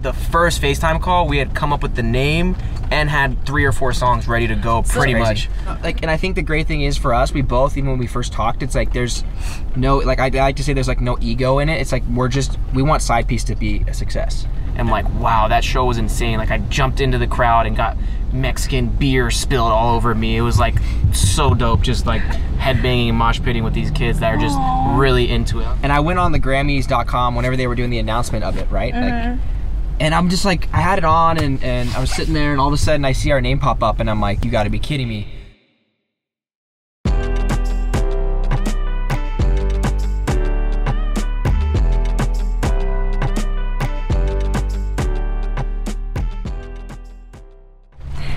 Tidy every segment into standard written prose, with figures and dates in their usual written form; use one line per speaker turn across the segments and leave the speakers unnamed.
the first FaceTime call, we had come up with the name and had 3 or 4 songs ready to go pretty much.
Like, and I think the great thing is for us, we both, even when we first talked, it's like there's no, like I like to say there's like no ego in it. It's like we want Sidepiece to be a success.
And like, wow, that show was insane. Like I jumped into the crowd and got Mexican beer spilled all over me. It was like so dope, just like headbanging and mosh pitting with these kids that are just really into it.
And I went on the Grammys.com whenever they were doing the announcement of it, right? Like, and I'm just like, I had it on and I was sitting there and all of a sudden I see our name pop up and I'm like, you gotta be kidding me.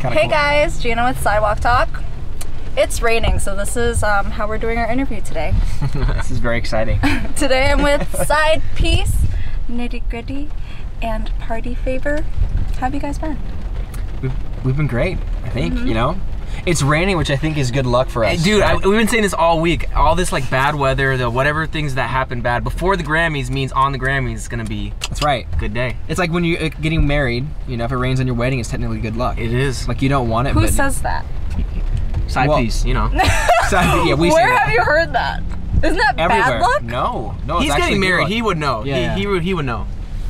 Hey guys, Gina with Sidewalk Talk. It's raining, so this is how we're doing our interview today.
This is very exciting.
Today I'm with Sidepiece, Nitti, Gritti, and Party Favor. How have you guys been?
We've been great, I think, you know? It's raining, which I think is good luck for us.
Dude, we've been saying this all week. All this like bad weather, the whatever things that happen bad before the Grammys means on the Grammys it's gonna be.
That's right.
A good day.
It's like when you're getting married, you know, if it rains on your wedding, it's technically good luck.
It is.
Like you don't want it.
Who
but
says that?
Sidepiece, you know.
Yeah, we say
Where
that.
have you heard that? Isn't that
Everywhere.
bad luck?
No,
He's
it's
getting married.
good luck.
He would know.
Yeah,
he would know.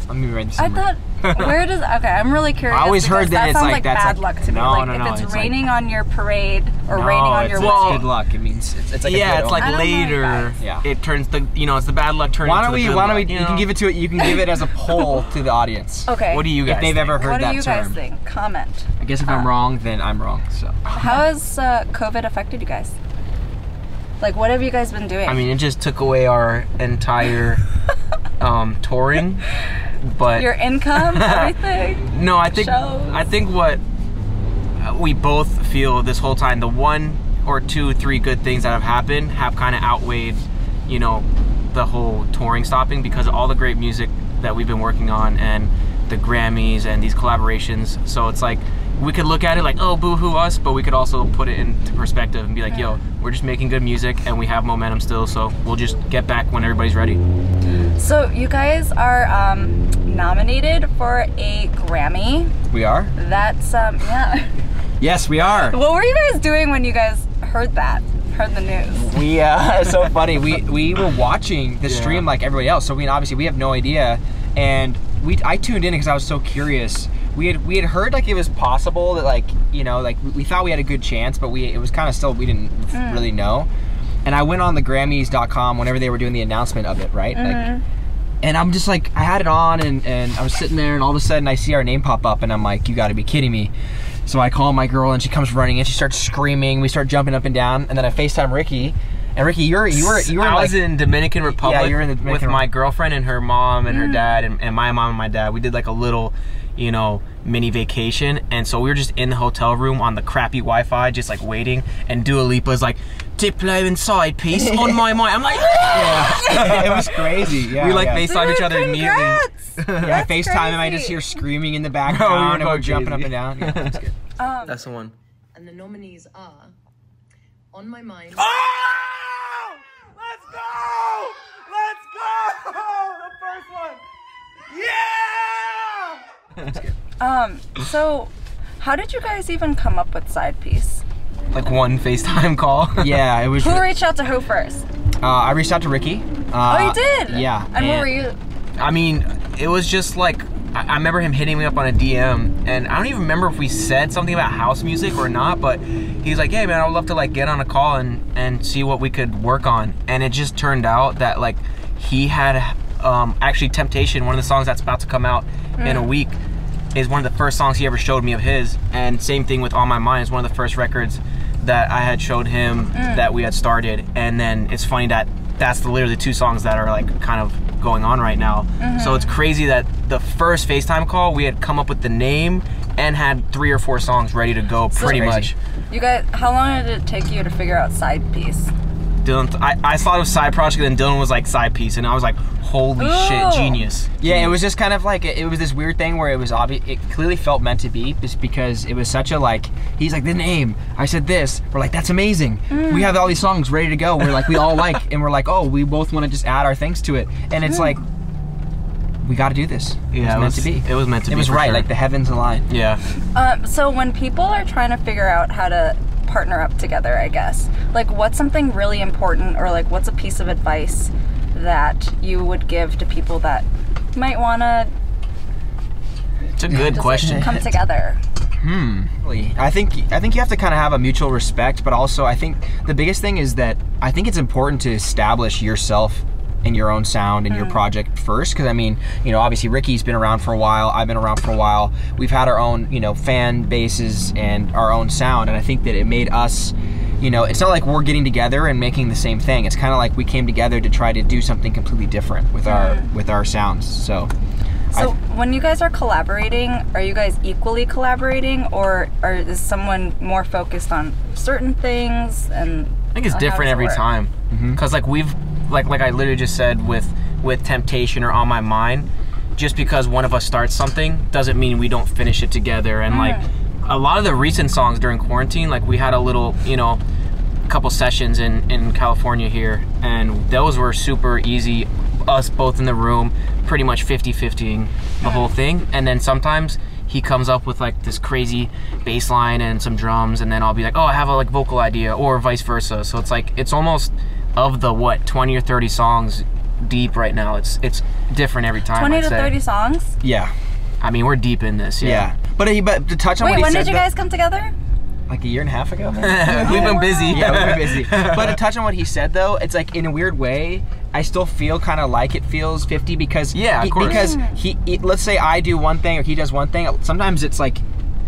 Let me read this.
I thought, where does, okay, I'm really curious.
I always heard that
that
it's
sounds
like
bad
that's
luck to me.
no,
like
no,
if
no,
it's
it's
raining
like,
on your parade or raining on your
it's
wedding.
good luck. It means it's like
yeah,
a good
it's like
I don't know,
later.
guys.
Yeah.
It turns the it's the bad luck turns.
Why don't
into the
we?
good
Why don't
luck,
we? You can give it to it. You can give it as a poll to the audience.
Okay.
What do you guys?
If they've
think?
ever heard
What
that
do you guys
term.
think? Comment.
I guess if I'm wrong, then I'm wrong. So.
How has COVID affected you guys? Like, what have you guys been doing?
I mean, it just took away our entire touring, but
your income, everything.
no, I think
shows.
I think what we both feel this whole time, the 1 or 2, 3 good things that have happened have kind of outweighed, you know, the whole touring stopping because of all the great music that we've been working on and the Grammys and these collaborations. So it's like we could look at it like, oh, boo-hoo us, but we could also put it into perspective and be like, yo, we're just making good music and we have momentum still, so we'll just get back when everybody's ready.
So you guys are nominated for a Grammy.
We are.
That's yeah.
Yes, we are.
What were you guys doing when you guys heard that? Heard the news?
We it's so funny. We were watching the stream like everybody else. So obviously we have no idea, and I tuned in because I was so curious. We had heard like it was possible that like, you know, like we thought we had a good chance, but it was kind of still we didn't really know. And I went on the Grammys.com whenever they were doing the announcement of it, right? Like, and I'm just like, I had it on and I was sitting there and all of a sudden I see our name pop up and I'm like, you gotta be kidding me. So I call my girl and she comes running and she starts screaming. We start jumping up and down and then I FaceTime Ricky. And Ricky, you were
I was in Dominican Republic.
Yeah, you were in the Dominican
with my girlfriend and her mom and her dad and my mom and my dad. We did like a little, you know, mini vacation, and so we were just in the hotel room on the crappy Wi-Fi, just like waiting. And Dua Lipa's like, "Diplo and Sidepiece on my mind." I'm like,
yeah, it was crazy. Yeah,
we like FaceTime each other immediately.
I FaceTime him. I just hear screaming in the background, and we're jumping up and down. Yeah, that's good.
That's the one.
And the nominees are On My Mind.
Oh! Let's go! Let's go! The first one. Yeah!
That's good.
So how did you guys even come up with Sidepiece?
Like one FaceTime call.
Yeah, it was.
Who reached out to who first?
I reached out to Ricky.
Oh, you did?
Yeah.
And what were you?
I mean, it was just like, I remember him hitting me up on a DM, and I don't even remember if we said something about house music or not, but he's like, hey man, I would love to like get on a call and see what we could work on. And it just turned out that like he had actually Temptation, one of the songs that's about to come out in a week, is one of the first songs he ever showed me of his. And same thing with On My Mind, is one of the first records that I had showed him that we had started. And then it's funny that that's literally the 2 songs that are like kind of going on right now. So it's crazy that the first FaceTime call, we had come up with the name and had 3 or 4 songs ready to go pretty much.
You guys, how long did it take you to figure out Sidepiece?
Dylan, I thought it was Side Project, and then Dylan was like Sidepiece, and I was like, holy shit, genius.
Yeah, it was just kind of like, it was this weird thing where it was obvious, it clearly felt meant to be, just because it was such a like, he's like, the name, I said this, we're like, that's amazing. We have all these songs ready to go, we're like, we all like, and we're like, oh, we both want to just add our things to it. And it's like, we got to do this.
Yeah,
it was meant to be.
It was meant to be.
It was
for
right,
sure.
like the heavens aligned.
Yeah.
So when people are trying to figure out how to partner up together, I guess, like what's something really important, or like what's a piece of advice that you would give to people that might want to?
It's a good question.
Come together.
I think you have to kind of have a mutual respect, but also I think the biggest thing is that I think it's important to establish yourself and your own sound and your project first, because I mean, you know, obviously Ricky's been around for a while, I've been around for a while, we've had our own, you know, fan bases and our own sound, and I think that it made us, you know, it's not like we're getting together and making the same thing. It's kind of like we came together to try to do something completely different with our sounds. So
when you guys are collaborating, are you guys equally collaborating, or is someone more focused on certain things? And
I think it's different every time, because like we've like I literally just said with Temptation or On My Mind, just because one of us starts something doesn't mean we don't finish it together. And like a lot of the recent songs during quarantine, like we had a little, you know, couple sessions in California here, and those were super easy, us both in the room, pretty much 50-50ing the whole thing. And then sometimes he comes up with like this crazy bass line and some drums, and then I'll be like, oh, I have a like vocal idea, or vice versa. So it's like, it's almost, of the 20 or 30 songs deep right now, it's different every time.
20 to 30 songs?
Yeah.
I mean, we're deep in this. Yeah.
But to touch on what he said,
when did you guys come together?
Like a year and a half ago, maybe?
We've been busy.
Yeah, we've been busy. But to touch on what he said, though, it's like, in a weird way, I still feel kind of like it feels 50, because
of course.
Because he let's say I do one thing or he does one thing. Sometimes it's like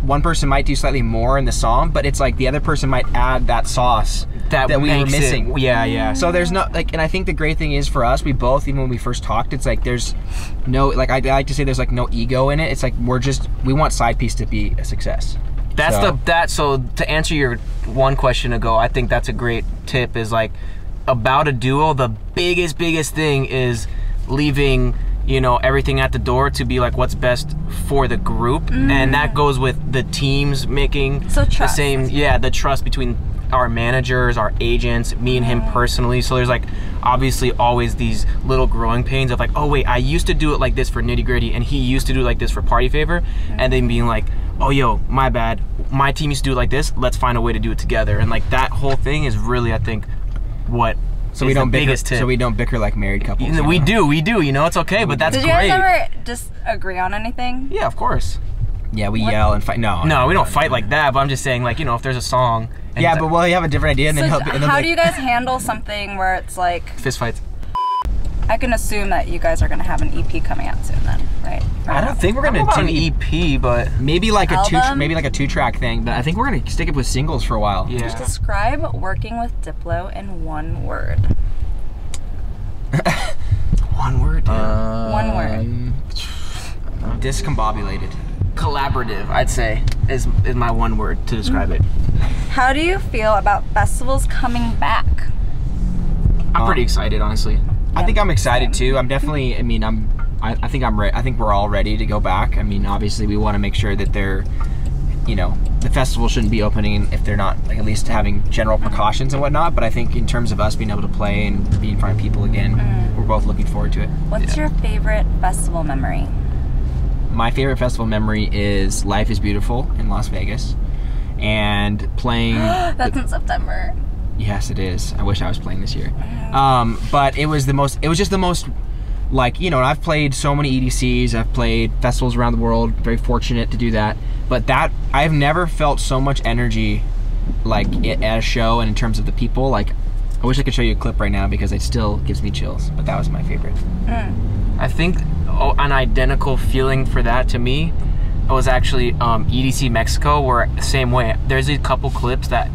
one person might do slightly more in the song, but it's like the other person might add that sauce that we were missing.
Yeah.
So there's no, like, and I think the great thing is for us, we both, even when we first talked, it's like there's no, like, I like to say there's like no ego in it. It's like we want Sidepiece to be a success.
So to answer your one question ago, I think that's a great tip, is like, about a duo, the biggest thing is leaving, you know, everything at the door to be like what's best for the group. And that goes with the teams making the same, the trust between our managers, our agents, me and him personally. So there's like obviously always these little growing pains of like, oh wait, I used to do it like this for Nitti Gritti, and he used to do it like this for Party Favor, and then being like, oh yo, my bad, my team used to do it like this, let's find a way to do it together. And like that whole thing is really, I think, what
so we don't bicker, so we don't bicker like married couples.
We do, you know, it's okay, but that's great.
Did you guys ever just agree on anything?
Yeah, of course.
Yeah, we yell and fight. No,
we don't fight like that, but I'm just saying, like, you know, if there's a song.
Yeah, but well, you have a different idea, and
so
then
how do you guys handle something where it's like
fist fights?
I can assume that you guys are going to have an EP coming out soon, then, right?
I don't think we're going to do
an EP, but
maybe like a 2-track thing. But I think we're going to stick it with singles for a while.
Yeah.
Just describe working with Diplo in one word.
One word.
One word.
Discombobulated.
Collaborative, I'd say, is my one word to describe it.
How do you feel about festivals coming back?
I'm pretty excited, honestly.
I think I'm excited too. I'm definitely, I mean, I think I'm ready. I think we're all ready to go back. I mean, obviously we want to make sure that they're, you know, the festival shouldn't be opening if they're not, like, at least having general precautions and whatnot. But I think in terms of us being able to play and be in front of people again, we're both looking forward to it.
What's your favorite festival memory?
My favorite festival memory is Life is Beautiful in Las Vegas, and playing.
That's in September.
Yes, it is. I wish I was playing this year. But it was just the most, like, you know, I've played so many EDCs, I've played festivals around the world, very fortunate to do that. But I've never felt so much energy, like, at a show, and in terms of the people. Like, I wish I could show you a clip right now because it still gives me chills, but that was my favorite.
I think an identical feeling for that to me was actually EDC Mexico, where same way. There's a couple clips that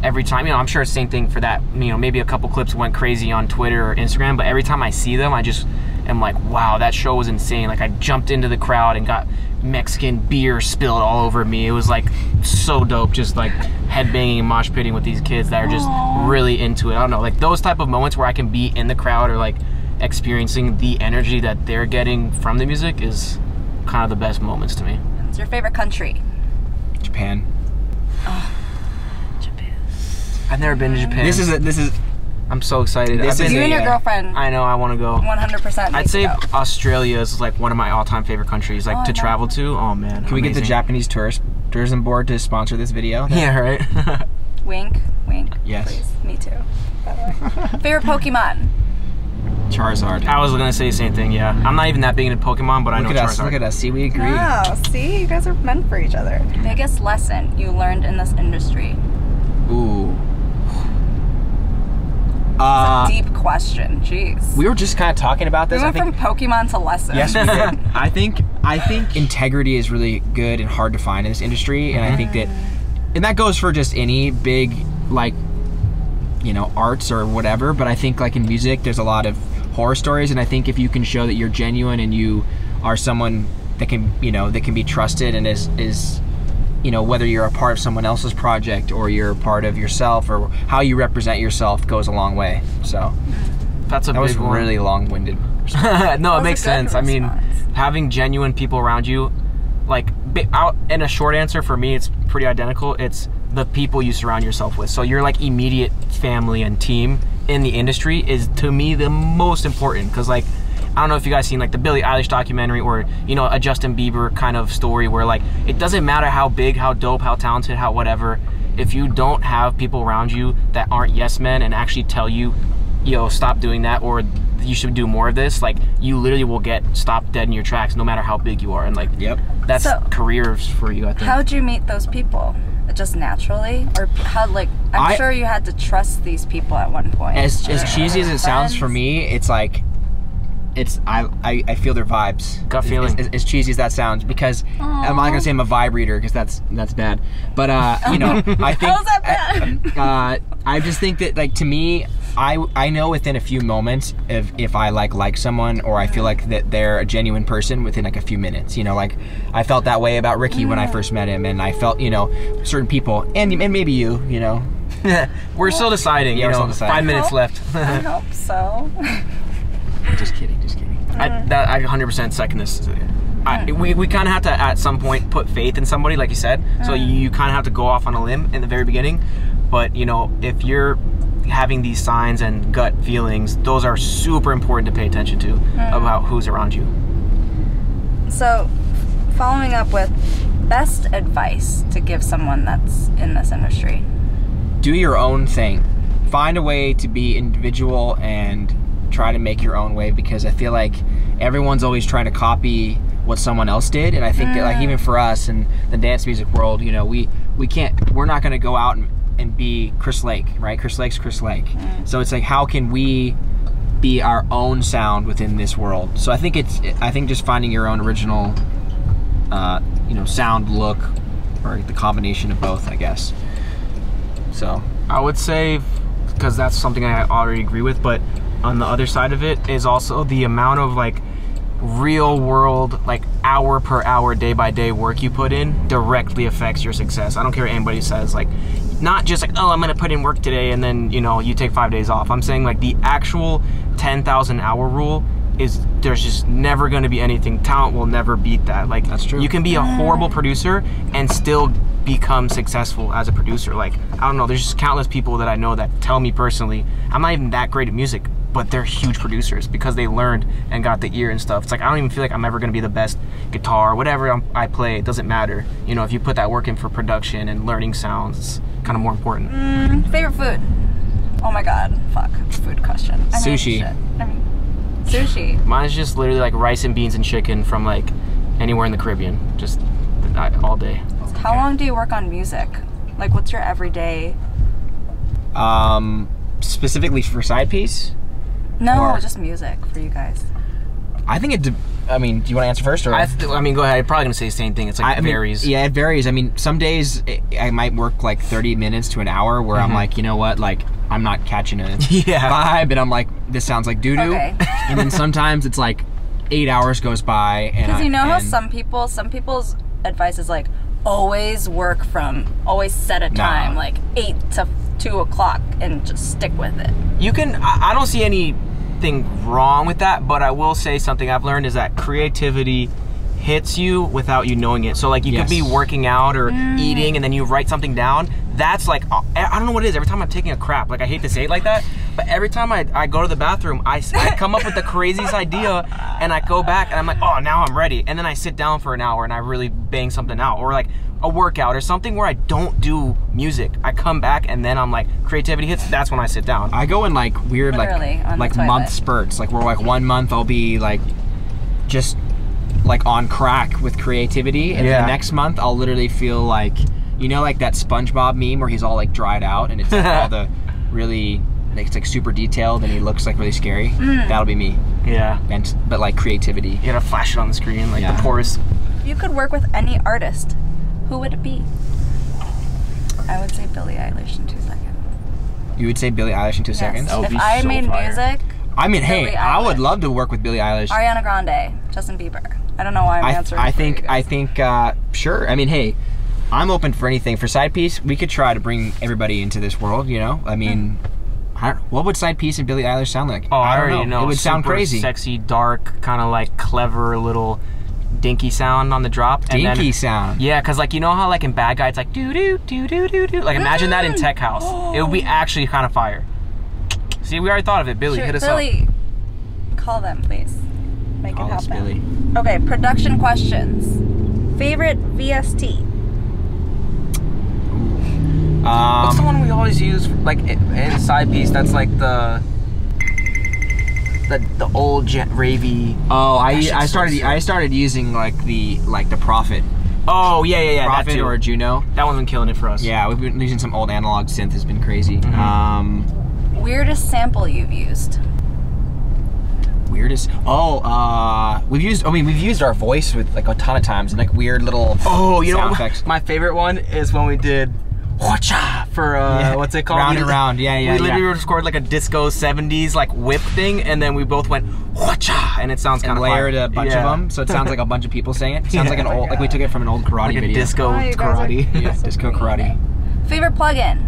every time, you know, I'm sure same thing for that, you know, maybe a couple clips went crazy on Twitter or Instagram, but every time I see them, I just am like, wow, that show was insane. Like, I jumped into the crowd and got Mexican beer spilled all over me. It was like so dope, just like headbanging and mosh pitting with these kids that are just really into it. I don't know, like those type of moments where I can be in the crowd or like experiencing the energy that they're getting from the music is kind of the best moments to me.
What's your favorite country?
Japan.
Oh, Japan.
I've never been to Japan.
This is
I'm so excited.
This is
You and your girlfriend.
I know, I want to go.
100%.
I'd say Australia is like one of my all-time favorite countries, like to travel to. Oh man,
Can we get the Japanese tourism board to sponsor this video?
Yeah, right.
Wink, wink.
Yes.
Please. Me too. By the way. Favorite Pokemon?
Charizard.
I was gonna say the same thing. Yeah, I'm not even that big into Pokemon, but I know Charizard.
Look at us. See, we agree.
Wow. See, you guys are meant for each other. Biggest lesson you learned in this industry?
Ooh.
It's a deep question. Jeez.
We were just kind of talking about this.
We went from Pokemon to lessons.
Yes, we did. I think integrity is really good and hard to find in this industry, and I think that, and that goes for just any big, like, you know, arts or whatever. But I think like in music, there's a lot of horror stories, and I think if you can show that you're genuine and you are someone that can, you know, that can be trusted and is you know, whether you're a part of someone else's project or you're a part of yourself, or how you represent yourself goes a long way. So
that
was really long-winded.
No, it makes sense. I mean, having genuine people around you, like, in a short answer for me, it's pretty identical. It's the people you surround yourself with. So your like immediate family and team in the industry is, to me, the most important. Because like, I don't know if you guys seen like the Billie Eilish documentary, or, you know, a Justin Bieber kind of story where like, it doesn't matter how big, how dope, how talented, how whatever, if you don't have people around you that aren't yes men and actually tell you, yo, stop doing that, or you should do more of this, like, you literally will get stopped dead in your tracks no matter how big you are. And like, that's careers for you, I think.
How'd you meet those people? Just naturally? Or how, like, I'm sure you had to trust these people at one point.
As cheesy as it sounds for me, it's like, I feel their vibes.
Gut feeling.
As cheesy as that sounds, because I'm not gonna say I'm a vibe reader, because that's bad. But you know, I think
how's that bad?
I just think that, like, to me, I know within a few moments if I like someone, or I feel like that they're a genuine person within like a few minutes. You know, like, I felt that way about Ricky when I first met him, and I felt, you know, certain people, and maybe you know.
We're still deciding.
Yeah,
you know,
still deciding.
5 minutes left.
I hope so.
Just kidding.
I 100% second this. We kind of have to at some point put faith in somebody, like you said. So you kind of have to go off on a limb in the very beginning. But, you know, if you're having these signs and gut feelings, those are super important to pay attention to about who's around you.
So, following up with best advice to give someone that's in this industry.
Do your own thing. Find a way to be individual and try to make your own way, because I feel like everyone's always trying to copy what someone else did, and I think that, like, even for us in the dance music world, you know, we're not going to go out and be Chris Lake, right? Chris Lake's Chris Lake. So it's like, how can we be our own sound within this world? So I think just finding your own original you know, sound, look, or the combination of both, I guess. So
I would say, because that's something I already agree with, but on the other side of it is also the amount of like real world, like hour per hour, day by day work you put in directly affects your success. I don't care what anybody says, like, not just like, oh, I'm gonna put in work today and then, you know, you take 5 days off. I'm saying like the actual 10,000 hour rule is, there's just never gonna be anything. Talent will never beat that. Like,
that's true.
You can be a horrible producer and still become successful as a producer. Like, I don't know, there's just countless people that I know that tell me personally, I'm not even that great at music, but they're huge producers because they learned and got the ear and stuff. It's like, I don't even feel like I'm ever gonna be the best guitar, whatever I play, it doesn't matter. You know, if you put that work in for production and learning sounds, it's kind of more important.
Favorite food? Oh my god, fuck, food question.
Sushi.
Sushi.
Mine's just literally like rice and beans and chicken from like anywhere in the Caribbean, just all day.
How long do you work on music? Like, what's your everyday?
Specifically for Sidepiece?
No, just music for you guys.
I think I mean, do you want to answer first? Or?
I mean, go ahead. I'm probably going to say the same thing. It's like, it varies.
Yeah, it varies. I mean, some days I might work like 30 minutes to an hour where I'm like, you know what, like, I'm not catching a vibe, and I'm like, this sounds like doo-doo. Okay. And then sometimes it's like 8 hours goes by.
Because you know how some people's advice is like, always set a time, like 8 to 2 o'clock, and just stick with it.
You can, I don't see anything wrong with that, but I will say something I've learned is that creativity hits you without you knowing it. So like, you could be working out or eating, and then you write something down. That's like, I don't know what it is. Every time I'm taking a crap, like, I hate to say it like that, But every time I go to the bathroom, I come up with the craziest idea, and I go back and I'm like, oh, now I'm ready. And then I sit down for an hour and I really bang something out, or like a workout or something where I don't do music. I come back and then I'm like, creativity hits. That's when I sit down.
I go in like weird like month spurts, like where like 1 month I'll be like just like on crack with creativity, and the next month I'll literally feel like, you know, like that SpongeBob meme where he's all like dried out and it's like all the really like, it's like super detailed and he looks like really scary. That'll be me.
Yeah.
But like creativity.
You gotta flash it on the screen like the poorest.
If you could work with any artist, who would it be? I would say Billie Eilish in 2 seconds.
You would say Billie Eilish in 2 seconds?
That would
If
be
I
so
made
fire.
music,
I mean, hey,
Billie
I would
Eilish.
love to work with Billie Eilish.
Ariana Grande, Justin Bieber. I don't know why I'm answering.
I think, sure. I mean, hey, I'm open for anything. For Sidepiece, we could try to bring everybody into this world, you know? I mean, what would Sidepiece and Billie Eilish sound like?
Oh, I already know.
It would sound
Super
crazy.
Sexy, dark, kind of like clever little dinky sound on the drop.
Dinky sound.
Yeah, because like, you know how like in Bad Guy it's like doo-doo-doo-doo-doo-doo? Like imagine that in tech house. It would be actually kind of fire. See, we already thought of it. Billy,
Sure,
hit us
Billy, call them, please. Make
Call
it
us,
happen.
Billy.
Okay, production questions. Favorite VST?
What's the one we always use like in Sidepiece? That's like the old ravey.
Oh, I
shit's
started using like the Prophet.
Oh yeah.
Prophet
that too.
or Juno.
That one's been killing it for us.
Yeah, we've been using some old analog synth. Has been crazy.
Weirdest sample you've used?
Weirdest. We've used our voice with like a ton of times and like weird little
you know
sound
what?
effects.
My favorite one is when we did Whatcha for what's it called?
Round and round. Yeah.
We literally recorded like a disco 70s like whip thing, and then we both went Whatcha, and it sounds kind of
layered a bunch of them, so it sounds like a bunch of people saying it. Sounds like an old, like we took it from an old karate
like a
video.
disco
Oh, you guys
karate.
Yeah, disco karate.
Favorite plugin?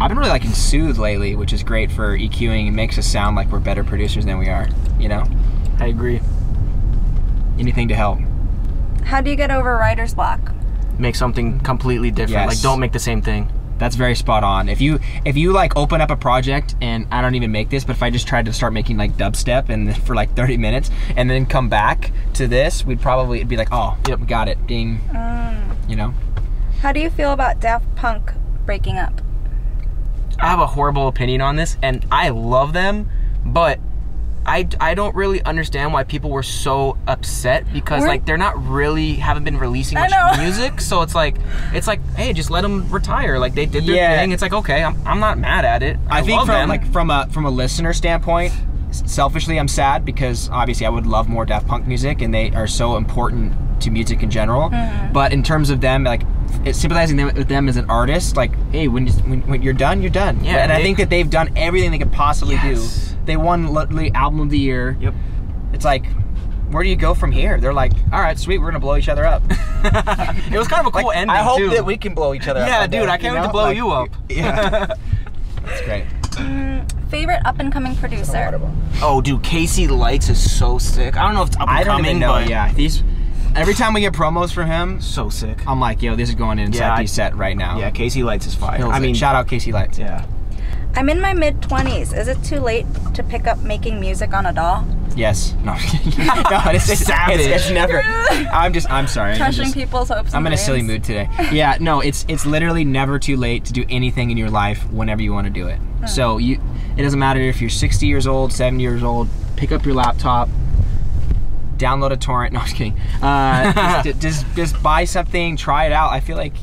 I've been really liking Soothe lately, which is great for EQing. It makes us sound like we're better producers than we are, you know?
I agree.
Anything to help.
How do you get over writer's block?
Make something completely different.
Yes.
Like don't make the same thing.
That's very spot on. If you like open up a project, and I don't even make this, but if I just tried to start making like dubstep and for like 30 minutes and then come back to this, it'd be like, oh, yep, we got it, ding. You know?
How do you feel about Daft Punk breaking up?
I have a horrible opinion on this, and I love them, but I don't really understand why people were so upset, because like they're not really haven't been releasing much music, so it's like hey, just let them retire. Like they did their thing. It's like, okay, I'm not mad at it. I
think
love them.
from a listener standpoint, selfishly I'm sad, because obviously I would love more Daft Punk music and they are so important to music in general. But in terms of them, like sympathizing with them as an artist, like, hey, when you're done, you're done.
Yeah,
and I think that they've done everything they could possibly do. They won literally Album of the Year.
Yep.
It's like, where do you go from here? They're like, all right, sweet, we're gonna blow each other up.
It was kind of a cool ending.
I hope
too.
that we can blow each other up.
Yeah, dude, I can't wait to blow you up.
Yeah. That's great.
Favorite up and coming producer?
Oh, dude, Casey Lights is so sick. I don't know if it's up and
I don't
coming,
even know.
but
Yeah, every time we get promos from him,
so sick.
I'm like, yo, this is going in Sidepiece set right now.
Yeah, Casey Lights is fire.
I mean, shout out Casey Lights.
Yeah.
I'm in my mid-20s. Is it too late to pick up making music on a DAW?
Yes. No, I'm kidding. No, it's
savage.
It's never. I'm sorry.
Crushing people's hopes and
I'm in a silly
dreams.
mood today. Yeah, no, it's literally never too late to do anything in your life whenever you want to do it. So it doesn't matter if you're 60 years old, 70 years old, pick up your laptop, download a torrent. No, I'm just kidding. Just buy something, try it out. I feel like,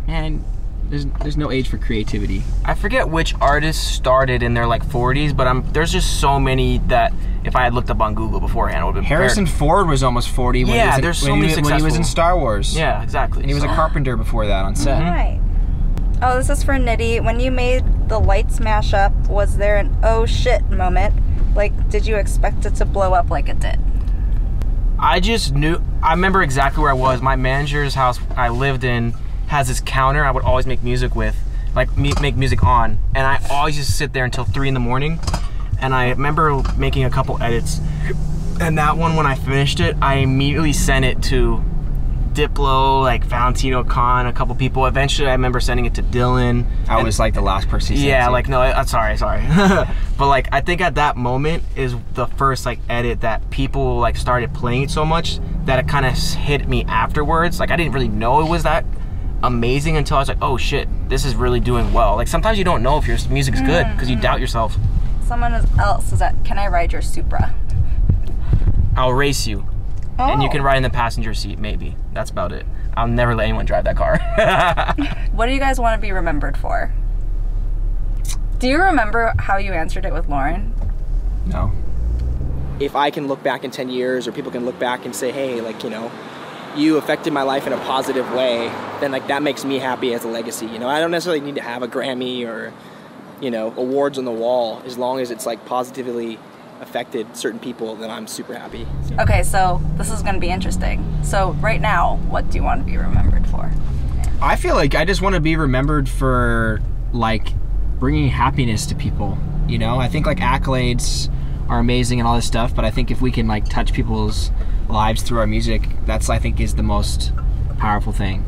man, there's no age for creativity.
I forget which artists started in their like 40s, but there's just so many that if I had looked up on Google beforehand, I would have been
Harrison Ford was almost 40 when
Yeah,
he was
there's so many
when he was in
successful-
Star Wars.
Yeah, exactly.
And he was a carpenter before that on set.
Right. Oh, this is for Nitti. When you made the Lights mashup, was there an oh shit moment? Like, did you expect it to blow up like it did?
I just knew. I remember exactly where I was. My manager's house I lived in has this counter I would always make music with, like make music on, and I always just sit there until 3 in the morning. And I remember making a couple edits, and that one, when I finished it, I immediately sent it to Diplo, like Valentino Khan, a couple people. Eventually, I remember sending it to Dylan.
I was like the last person.
Yeah, like no, sorry. But like I think at that moment is the first like edit that people like started playing it so much that it kind of hit me afterwards. Like I didn't really know it was that amazing until I was like, oh shit, this is really doing well. Like sometimes you don't know if your music's good because you doubt yourself.
Someone else is at, can I ride your Supra?
I'll race you. And you can ride in the passenger seat, maybe. That's about it. I'll never let anyone drive that car.
What do you guys want to be remembered for? Do you remember how you answered it with Lauren?
No.
If I can look back in 10 years, or people can look back and say, hey, like, you know, you affected my life in a positive way, then like that makes me happy as a legacy. You know, I don't necessarily need to have a Grammy or, you know, awards on the wall. As long as it's like positively affected certain people, then I'm super happy.
Okay, so this is going to be interesting. So right now, what do you want to be remembered for?
I feel like I just want to be remembered for like bringing happiness to people. You know, I think like accolades are amazing and all this stuff, but I think if we can like touch people's lives through our music, that's I think is the most powerful thing.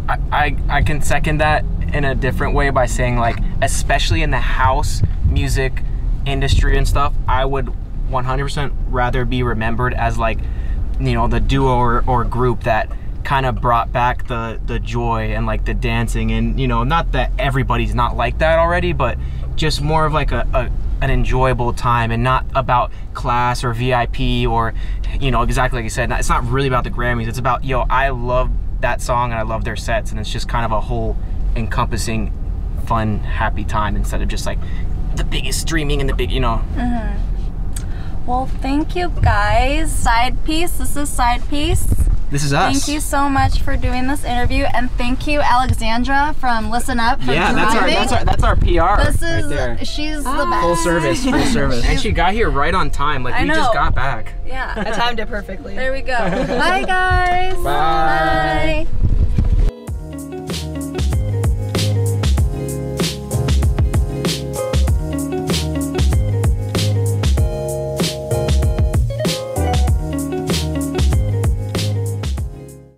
I can second that in a different way by saying like, especially in the house music industry and stuff, I would 100% rather be remembered as like, you know, the duo or group that kind of brought back the joy and like the dancing, and you know, not that everybody's not like that already, but just more of like an enjoyable time and not about class or VIP or, you know, exactly like you said, it's not really about the Grammys. It's about, yo, I love that song and I love their sets, and it's just kind of a whole encompassing fun happy time instead of just like the biggest streaming and the big, you know.
Well, thank you guys. Sidepiece, this is Sidepiece.
This is us.
Thank you so much for doing this interview, and thank you Alexandra from Listen Up for driving.
that's our PR.
This
right
is
there.
She's the best.
Full service.
And she got here right on time. Like
I
we
know.
just got back.
Yeah.
I timed it perfectly.
There we go. Bye guys.
Bye.
Bye.